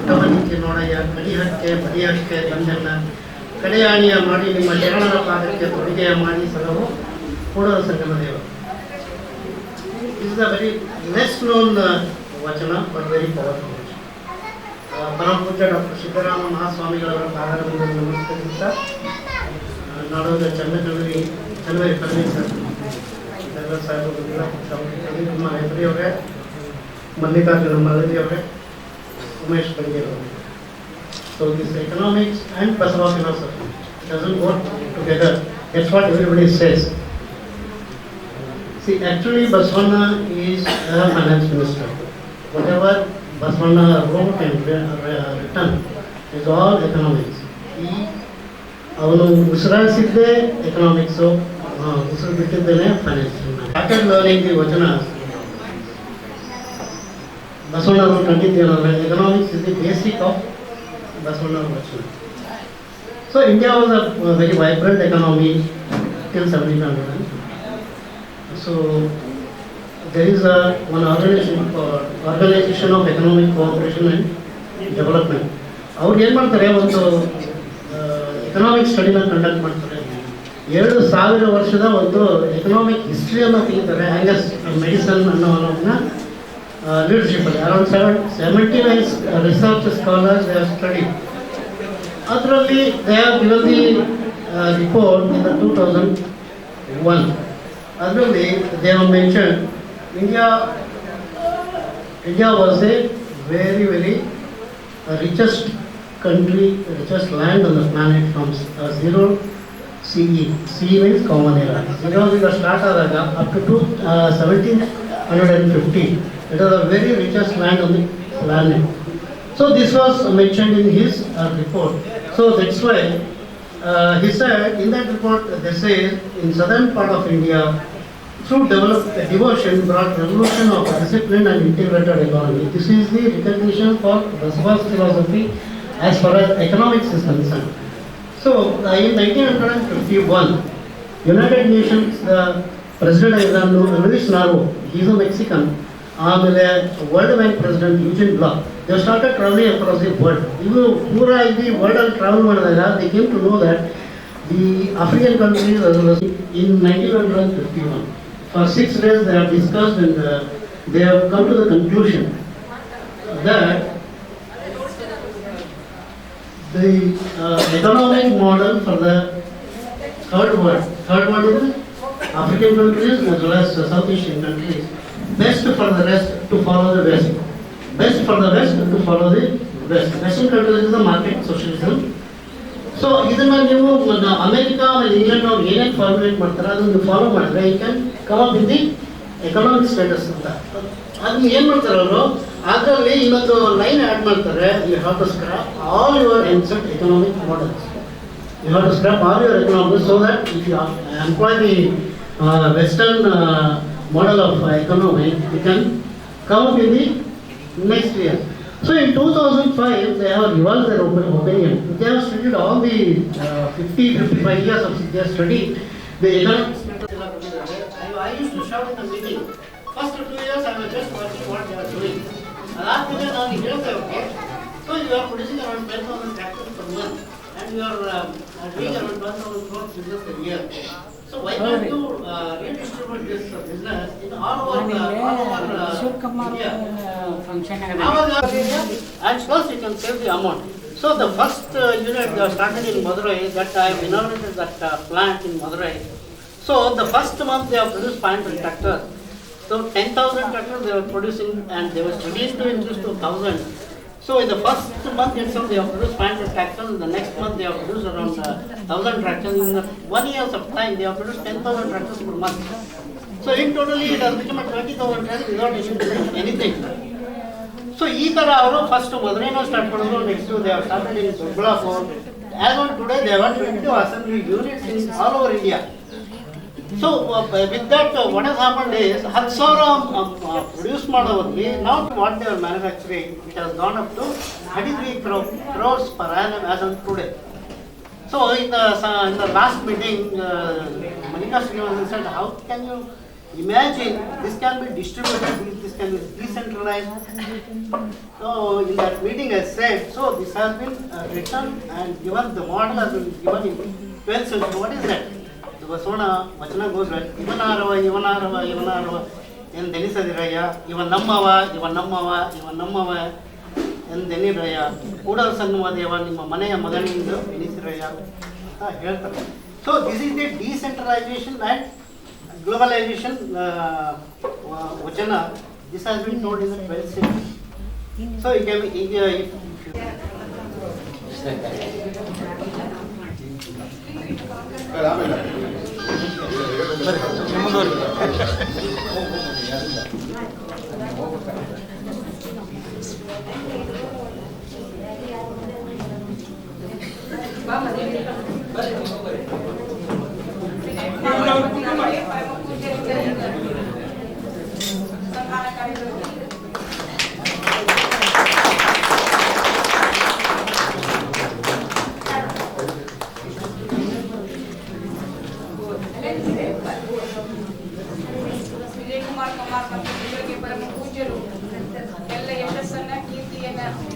ಪುಟ್ಟಮನಿಕೆ ನೋಡಯ್ಯ ಕಡಿಹಕ್ಕೆ ಬಡಿಯಕ್ಕೆ ತಂದೆಲ್ಲ ಕಡೆಯಾಣಿಯ ಮಾಡಿ ನಿಮ್ಮ ಶರಣರ ಪಾದಕ್ಕೆ ತೊಡಿಗೆಯ ಮಾಡಿ ಸಲವು Kudala Sangama Deva. Is the very less known vachana but very powerful. ಪರಮ ಪೂಜ್ಯ ಡಾಕ್ಟರ್ ಸಿದ್ದರಾಮ ಮಹಾಸ್ವಾಮಿಗಳವರ ಪಾದಗಳನ್ನು ನಮಸ್ಕರಿಸುತ್ತಾ ನಾಡೋದ ಚನ್ನಕವಿ ಪರಮೇಶ್ ಸರ್, ಜಗಲ್ ಸಾಹೇಬ್, ಪ್ರದೀಪ್ ಕುಮಾರ್ ಹೆಬ್ರಿ ಅವರೇ, ಮಲ್ಲಿಕಾರ್ಜುನ ಮಲ್ಲಜಿ ಅವರೇ, ಉಮೇಶ್ ಬಂಗೇರ್ ಅವರೇ. So this economics and Basava philosophy doesn't work together. That's what everybody says. See, actually Basavana is a finance minister. Whatever Basavana wrote and written is all economics. ಅವನು ಉಸಿರಾಡಿಸಿದ್ದೇ ಎಕನಾಮಿಕ್ಸು, ಉಸಿರು ಬಿಟ್ಟಿದ್ದೇನೆ finance. Started learning the vachana ಬಸವಣ್ಣವರು ಕಂಡಿದ್ದೇನಂದರೆ economics is the basic of Basavana vachana. So India was a very vibrant economy till 1700. So there is one organization of economic cooperation and development. ಅವ್ರು ಏನು ಮಾಡ್ತಾರೆ, ಒಂದು economic ಸ್ಟಡಿನ conduct ಮಾಡ್ತಾರೆ. 2000 ವರ್ಷದ ಒಂದು economic ಹಿಸ್ಟ್ರಿಯನ್ನು ತೆಗಿತಾರೆ. ಆ್ಯಂಗಸ್ ಮೆಡಿಸನ್ ಅನ್ನೋನ್ನ ಲೀಡರ್ಶಿಪ್ ಅಲ್ಲಿ around 79 research scholars they have studied. ಅದರಲ್ಲಿ they have given the report in 2001. ಅದರಲ್ಲಿ they have mention India was a very richest country, richest land on the planet from zero CE. CE means common era. Zero start adaga up to 1750. It was a very richest land on the planet. So this was mentioned in his report. So that's why he said in that report, they say in southern part of India, through devotion brought revolution of discipline and integrated economy. This is the recognition for Basava's philosophy as far as economics is concerned. So in 1951, United Nations President Luis Narro, he is a Mexican, World Bank President Eugene Bloch, they started traveling across the world. Pura the world al travel madadaga, they came to know that the African countries in 1951. For 6 days they have discussed and they have come to the conclusion that the economic model for the third world is African countries as well as South Asian countries, best for the rest to follow the West, best for the West to follow the West. Western countries is the market socialism. So ಇದನ್ನ ನೀವು America ಮತ್ತು England ಅವ್ರು ಏನೇನು formulate ಮಾಡ್ತಾರೆ ಅದನ್ನು follow ಮಾಡಿದ್ರೆ you can come up with the economic status ಅಂತ. ಅದನ್ನ ಏನು ಮಾಡ್ತಾರೆ ಅವರು, ಅದರಲ್ಲಿ ಇನ್ನೊಂದು ಲೈನ್ ಆ್ಯಡ್ ಮಾಡ್ತಾರೆ, you have to scrap all your ancient economic models. You have to scrap all your economics so that if you employ the western model of economy, you can come up in the next year. So in 2005, they have revised their opinion. They have studied all the 55 years of their study. The economics. I used to shout in the meeting. First 2 years, I was just watching what they are doing. Last year, now you hear them. So you are producing around 10,000 tractors per month, and you are doing around 1,000 crores business a year. So why don't you redistribute this business in all over India? And first you can save the amount. So the first unit started in Madurai, that I have inaugurated that plant in Madurai. So the first month they have produced 500 tractors. So 10,000 tractors they were producing, and they were studying to increase to 1,000. So in the first month itself they have produced 500 tractors. In the next month they have produced around 1,000 tractors. In 1 year of time they have produced 10,000 tractors per month. So in totally it has become a 20,000 tractors without issuing anything. So ಈ ಥರ ಅವರು first ಮೊದಲೇನೋ start ಮಾಡಿದ್ರು, next they have started in Sobhalapur. As on today they have 22 assembly units in all over India. So with that what has happened is 10,000 produce ಮಾಡೋದ್ರಲ್ಲಿ now what they are manufacturing, it has gone up to 33 crores per annum as on today. So in the last meeting Malika Srinivasan said, how can you Imagine this can be distributed, this can be decentralized. So in that meeting I said, so this has been written and given, the model has been given in 12th century. What is that? The Vasona Vachana goes right, Ivanarava, Ivanarava, Ivanarava, and Denisadiraya, Ivanamava, Ivanamava, Ivanamava, and Deniraya, Uda Sanuvadeva, Manaya Magani, Venisiraya. So this is the decentralization and globalization Vachana. This has been told in the 12th century. So it can be easier if Vijayakumar ಕಮಾರ್ ಮತ್ತು ಪರಮ ಪೂಜ್ಯರು ಎಲ್ಲ ಯಶಸ್ಸನ್ನ ಕೀರ್ತಿಯನ್ನ